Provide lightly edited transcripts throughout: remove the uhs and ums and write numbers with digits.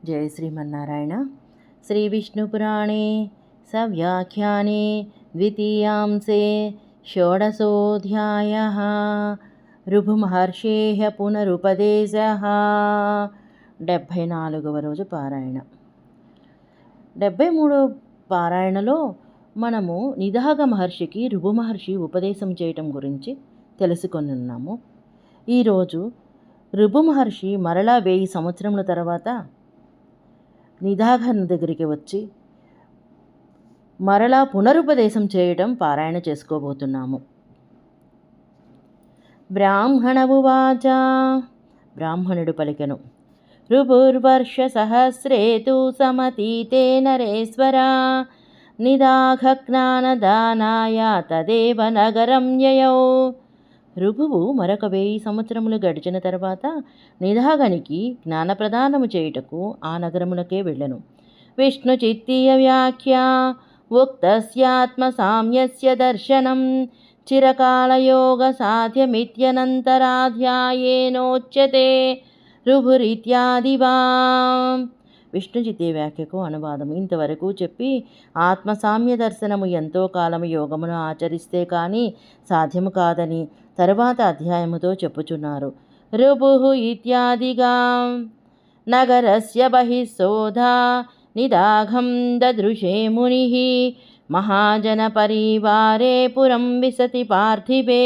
जय श्रीमन्नारायण। श्री विष्णुपुराणे सव्याख्याने द्वितीयांसे षोडशोऽध्यायः। ऋभुमहर्षेः पुनरुपदेशः। 74వ రోజు పారాయణ। 73వ పారాయణలో మనము నిదాఘ మహర్షికి ఋభు మహర్షి ఉపదేశం చేయటం గురించి తెలుసుకొని ఉన్నాము. ఈరోజు ఋభు మహర్షి మరలా 1000 సంవత్సరముల తర్వాత నిదాఘ దగ్గరికి వచ్చి మరలా పునరుపదేశం చేయటం పారాయణ చేసుకోబోతున్నాము. బ్రాహ్మణ ఉవాచ. బ్రాహ్మణుడు పలికెను, ఋభుర్వర్ష సహస్రేతు సమతీతే నరేశ్వర నిదాఘ జ్ఞానదానాయ తదేవ నగరం యయౌ. ఋభువు మరొక 1000 సంవత్సరములు గడిచిన తర్వాత నిదాఘనికి జ్ఞానప్రదానము చేయుటకు ఆ నగరమునకే వెళ్ళెను. విష్ణు చిత్తీయ వ్యాఖ్య ఉక్తస్యాత్మసామ్యస్య దర్శనం చిరకాలయోగ సాధ్యమిత్యనంతరాధ్యాయేనోచ్యతే ఋభురిత్యాదివా. విష్ణుచిత్తి వ్యాఖ్యకు అనువాదం. ఇంతవరకు చెప్పి ఆత్మసామ్య దర్శనము ఎంతో కాలము యోగమును ఆచరిస్తే కానీ సాధ్యము కాదని తరువాత అధ్యాయముతో చెప్పుచున్నారు. ఋభుః ఇత్యాదిగా నగరస్య బహిఃశోధా నిదాఘం దదృశే మునిః మహాజన పరివారే పురం విశతి పార్థివే.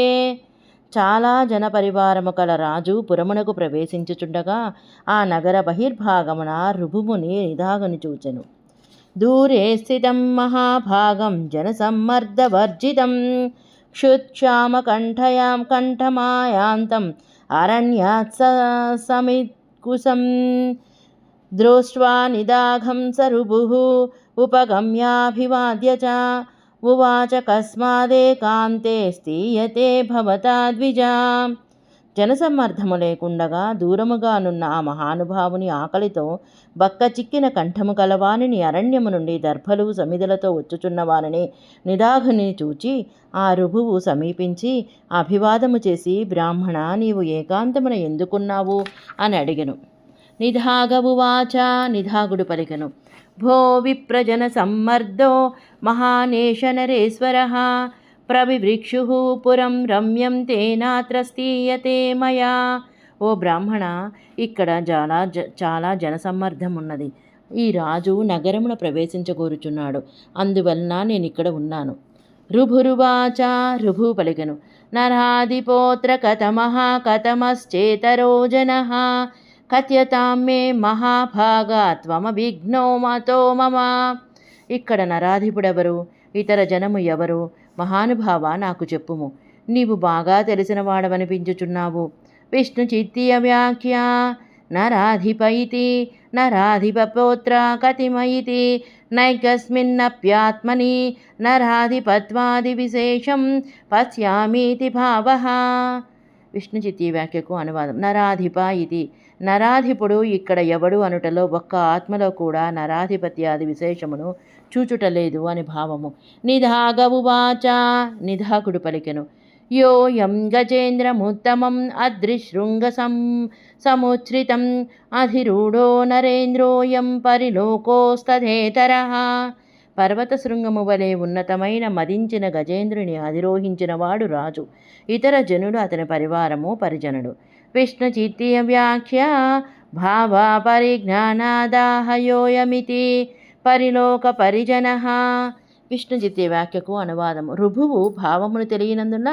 చాలా జన పరివారము కల రాజు పురమునకు ప్రవేశించుచుండగా ఆ నగర బహిర్భాగమున ఋభుముని నిదాఘని చూచెను. దూరే స్థితం మహాభాగం జనసమ్మర్దవర్జితం క్షుత్క్షామకంఠయాం కంఠమాయాంతం అరణ్యాత్ సమిత్కుశం దృష్ట్వా నిదాఘం స ఋభుః ఉపగమ్యాభివాద్య చ ఉవాచ కస్మాదేకాంతే స్థీయతే భవతా ద్విజా. జనసమ్మర్ధము లేకుండగా దూరముగానున్న ఆ మహానుభావుని ఆకలితో బక్క చిక్కిన కంఠము కలవానిని అరణ్యము నుండి దర్భలు సమిధలతో వచ్చుచున్న వారిని నిదాఘుని చూచి ఆ ఋభువు సమీపించి అభివాదము చేసి, బ్రాహ్మణ, నీవు ఏకాంతమున ఎందుకున్నావు అని అడిగెను. నిదాఘ ఉవాచ. నిదాఘుడు పలికెను, భో విప్రజన సమ్మర్దో మహానేష నరేశ్వరః ప్రవివృక్షు పురం రమ్యం తేనాత్ర స్థీయతే మయా. ఓ బ్రాహ్మణ, ఇక్కడ చాలా జనసమ్మర్ధం ఉన్నది. ఈ రాజు నగరమున ప్రవేశించగోరుచున్నాడు, అందువలన నేను ఇక్కడ ఉన్నాను. ఋభురువాచ. ఋభు పలికెను, నరాధిపోత్ర కథమః కథమశ్చేతరో జనః కథ్యతాం మే మహాభాగా త్వమభిఘ్నో మతో మమ. ఇక్కడ నరాధిపుడెవరు, ఇతర జనము ఎవరు? మహానుభావ, నాకు చెప్పుము. నీవు బాగా తెలిసిన వాడవనిపించుచున్నావు. విష్ణు చిత్తీయ వ్యాఖ్య నరాధిప ఇతి నరాధిపపోత్ర కతిమ ఇతి నైకస్మిన్నప్యాత్మని నరాధిపత్వాది విశేషం పశ్యామీతి భావః. విష్ణు చిత్తీ వ్యాఖ్యకు అనువాదం. నరాధిప ఇది నరాధిపుడు ఇక్కడ ఎవడు అనుటలో ఒక్క ఆత్మలో కూడా నరాధిపత్యాది విశేషమును చూచుటలేదు అని భావము. నిదాఘ ఉవాచ. నిదాఘుడు పలికెను, యోయం గజేంద్రముత్తమం అద్రిశృంగ సముచ్ఛ్రితం అధిరూఢో నరేంద్రోయం పరిలోకోస్తథేతరః. పర్వత శృంగము వలె ఉన్నతమైన మదించిన గజేంద్రుని అధిరోహించిన వాడు రాజు, ఇతర జనుడు అతని పరివారము పరిజనుడు. విష్ణు చిత్తీయ వ్యాఖ్య భావ పరిజ్ఞానాదాహయోయమితి పరిలోక పరిజనః. విష్ణు చిత్తీయ వ్యాఖ్యకు అనువాదము. ఋభువు భావమును తెలియనందున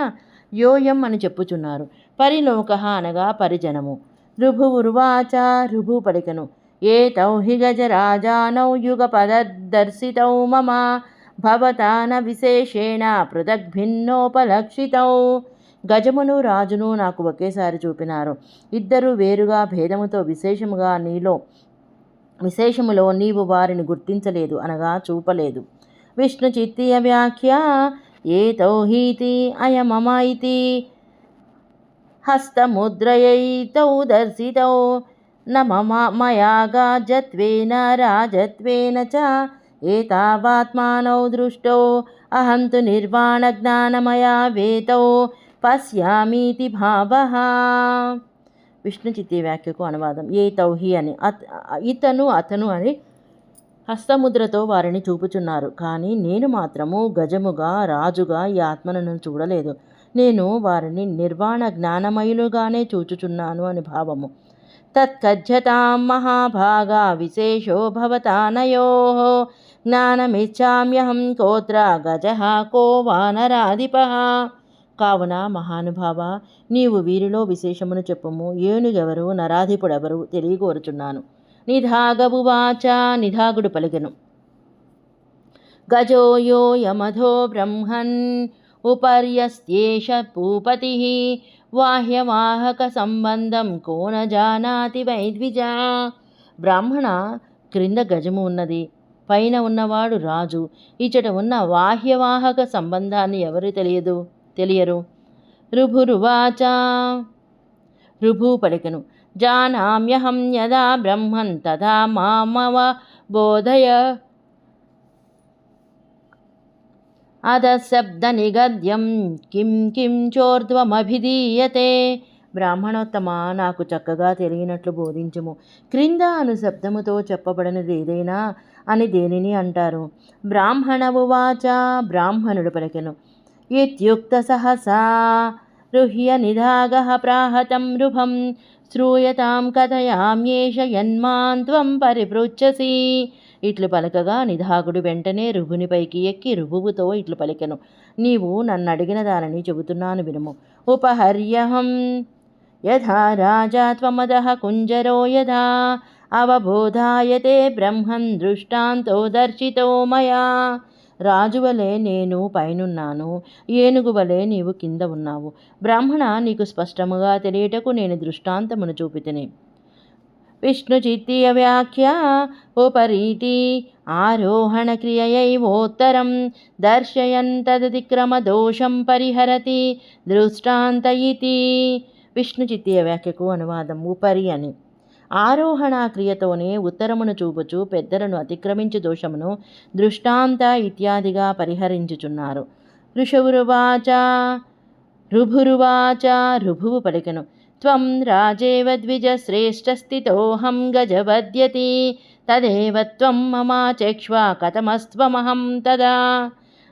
యోయం అని చెప్పుచున్నారు. పరిలోక అనగా పరిజనము. ఋభువుర్వాచ. ఋభు పలికెను, ఏతౌ హి గజరాజానౌ యుగపదదర్శితౌ మమ భవతా న విశేషేణ పృథగ్భిన్నోపలక్షితౌ. గజమును రాజును నాకు ఒకేసారి చూపినారు. ఇద్దరు వేరుగా భేదముతో విశేషములో నీవు వారిని గుర్తించలేదు అనగా చూపలేదు. విష్ణు చిత్తీయ వ్యాఖ్య ఏతౌ హీతి అయమమ ఇతి హస్తముద్రయైతౌ దర్శితౌ న మయా గాజత్వేన రాజత్వేన చ ఏతావాత్మానౌ దృష్టౌ అహంతు నిర్వాణ జ్ఞానమయా వేతౌ పశ్యామీతి భావః. విష్ణు చిత్తి వ్యాఖ్యకు అనువాదం. ఏ తౌహి అని ఇతను అతను అని హస్తముద్రతో వారిని చూపుచున్నారు. కానీ నేను మాత్రము గజముగా రాజుగా ఈ ఆత్మలను చూడలేదు. నేను వారిని నిర్వాణ జ్ఞానమయులుగానే చూచుచున్నాను అని భావము. తత్కజ్జతాం మహాభాగా విశేషో భవతానయో జ్ఞానమిచ్చామ్యహం కోత్ర గజః కో వానరాధిపః. కావున మహానుభావ, నీవు వీరిలో విశేషమును చెప్పుము. ఏనుగెవరు, నరాధిపుడెవరు తెలియకోరుచున్నాను. నిధాగవువాచ, నిధాగుడు పలికెను. గజో యో యమధో బ్రహ్మన్ ఉపర్యస్త్యేష భూపతి వాహ్యవాహక సంబంధం కో న జానాతి వైద్విజ. బ్రాహ్మణ, క్రింద గజము ఉన్నది, పైన ఉన్నవాడు రాజు. ఇచ్చట ఉన్న వాహ్యవాహక సంబంధాన్ని ఎవరు తెలియరు. రుభురువాచ, రుభు పలికెను. జానామ్యహం యదా బ్రహ్మన్ తదా మామవ బోధయ అధశబ్ద నిగద్యం కిం కిం చోర్ధ్వమభిధీయతే. బ్రాహ్మణోత్తమ, నాకు చక్కగా తెలియనట్లు బోధించుము. క్రింద అను శబ్దముతో చెప్పబడినది ఏదైనా అని దేనిని అంటారు? బ్రాహ్మణవువాచ, బ్రాహ్మణుడు పలికెను. ఇత్యుక్త సహసా రుహ్య నిధాగః ప్రాహతం రుభం శ్రూయతాం కథయామ్యేష యన్మాన్ త్వం పరిపృచ్ఛసి. ఇట్లు పలకగా నిధాగుడు వెంటనే రుభునిపైకి ఎక్కి రుభువుతో ఇట్లు పలికెను. నీవు నన్ను అడిగిన దానిని చెబుతున్నాను వినుము. ఉపహర్యహం యథా రాజా త్వమదః కుంజరో యథా అవబోధాయతే బ్రహ్మన్ దృష్టాంతో దర్శితో మయా. రాజువలే నేను పైనున్నాను, ఏనుగువలే నీవు కింద ఉన్నావు. బ్రాహ్మణ, నీకు స్పష్టముగా తెలియటకు నేను దృష్టాంతమును చూపితిని. విష్ణు చిత్తీయ వ్యాఖ్య ఉపరీతి ఆరోహణ క్రియయైవోత్తరం దర్శయన్ తదతిక్రమ దోషం పరిహరతి దృష్టాంత ఇతి. విష్ణు చిత్తీయ వ్యాఖ్యకు అనువాదం. ఉపరి అని ఆరోహణ క్రియతోనే ఉత్తరమును చూపుచు పెద్దలను అతిక్రమించు దోషమును దృష్టాంత ఇత్యాదిగా పరిహరించుచున్నారు. ఋషురువాచ, రుభురువాచ, రుభువు పలికెను. త్వం రాజేవ ద్విజ శ్రేష్ఠ స్థితోహం గజవద్యతి తదేవ త్వం మమాచక్ష్వ కథమస్త్వమహం తదా.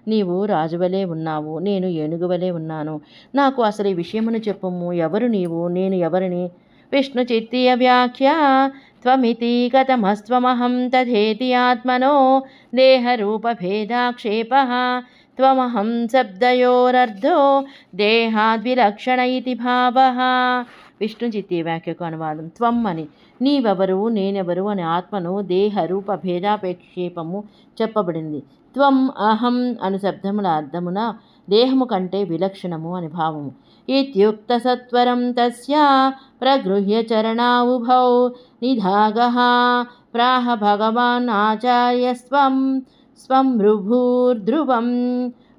నీవు రాజువలే ఉన్నావు, నేను ఏనుగువలే ఉన్నాను. నాకు అసలు ఈ విషయమును చెప్పుము. ఎవరు నీవు, నేను ఎవరిని? విష్ణు చిత్తీయ వ్యాఖ్య త్వమితి కథమస్త్వమహం తథేతి ఆత్మనో దేహరూపభేదాక్షేపః త్వమహం శబ్దయోరర్ధో దేహాద్విలక్షణ ఇతి భావః. విష్ణు చిత్తీయ వ్యాఖ్యకు అనువాదం. త్వం అని నీవెవరు, నేనెవరు అని ఆత్మను దేహ రూప భేదాపేక్షేపము చెప్పబడింది. త్వం అహం అను శబ్దముల అర్థమున దేహము కంటే విలక్షణము అని భావము. ఇత్యుక్త సత్వరం తస్య ప్రగృహ్య చరణావుభౌ నిధాగః ప్రాహ భగవాన్ ఆచార్యస్వం స్వం రుభూర్ధ్రువం.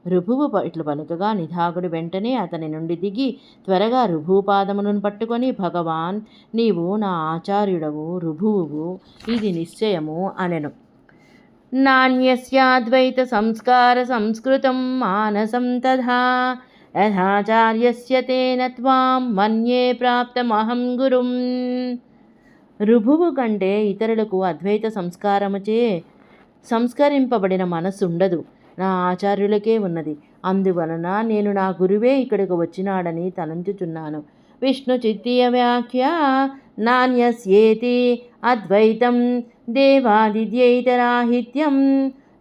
రుభువు ఇట్లు పలుకగా నిధాగుడు వెంటనే అతని నుండి దిగి త్వరగా రుభుపాదములను పట్టుకొని, భగవాన్, నీవు నా ఆచార్యుడవు, రుభువువు, ఇది నిశ్చయము అనెను. నాణ్యస్యాద్వైత సంస్కార సంస్కృతం మానసం తథా యథాచార్యస్య తేన త్వాం మన్యే ప్రాప్తమహం గురుం. రుభువు కంటే ఇతరులకు అద్వైత సంస్కారముచే సంస్కరింపబడిన మనస్సు ఉండదు, నా ఆచార్యులకే ఉన్నది. అందువలన నేను నా గురువే ఇక్కడికి వచ్చినాడని తలంచుచున్నాను. విష్ణు చిత్తీయ వ్యాఖ్య నాణ్యస్యేతి అద్వైతం దేవాదిద్యైతరాహిత్యం.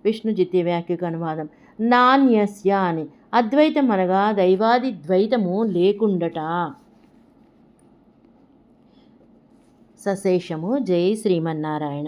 విష్ణు చిత్తీయ వ్యాఖ్యకు అనువాదం. నాణ్యస్య అని అద్వైతం అనగా దైవాది ద్వైతము లేకుండట. సశేషము. జై శ్రీమన్నారాయణ.